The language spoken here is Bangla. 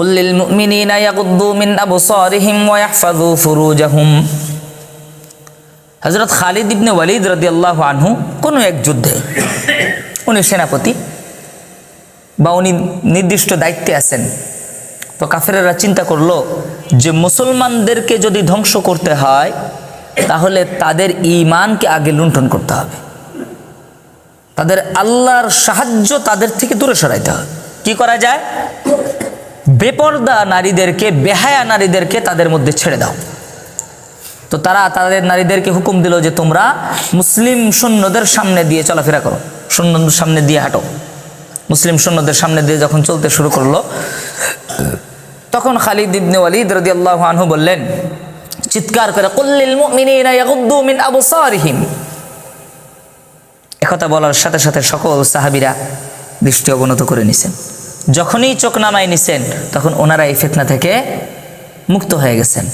কুল লিল মুমিনিনা ইয়াগুদ্দু মিন আবসারিহিম ওয়া ইয়াহফাযু ফুরুজাহুম। হযরত খালিদ ইবনে ওয়ালিদ রাদিয়াল্লাহু আনহু কোনো এক যুদ্ধে, উনি সেনাপতি বা উনি নির্দিষ্ট দায়িত্বে আছেন, তো কাফেরেরা চিন্তা করলো যে মুসলমানদেরকে যদি ধ্বংস করতে হয় তাহলে তাদের ঈমানকে আগে লুণ্ঠন করতে হবে, তাদের আল্লাহর সাহায্য তাদের থেকে দূরে সরাইতে হবে। কি করা যায়? বেপরদা নারীদেরকে, বেহায়া নারীদেরকে তাদের মধ্যে ছেড়ে দাও। তো তারা তাদের নারীদেরকে হুকুম দিল যে তোমরা মুসলিম সৈন্যদের সামনে দিয়ে চলাফেরা করো, সৈন্যদের সামনে দিয়ে হাঁটো। মুসলিম সৈন্যদের সামনে দিয়ে যখন চলতে শুরু করলো, তখন খালিদ ইবনে ওয়ালিদ রাদিয়াল্লাহু আনহু বললেন চিৎকার করে, কুল লিল মুমিনিনা ইয়াগুদ্দু মিন আবসারিহিম। একথা বলার সাথে সাথে সকল সাহাবীরা দৃষ্টি অবনত করে নিছেন। যখনই চোখ নামায় নিছেন তখন ওনারা এই ফিতনা থেকে মুক্ত হয়ে গেছেন।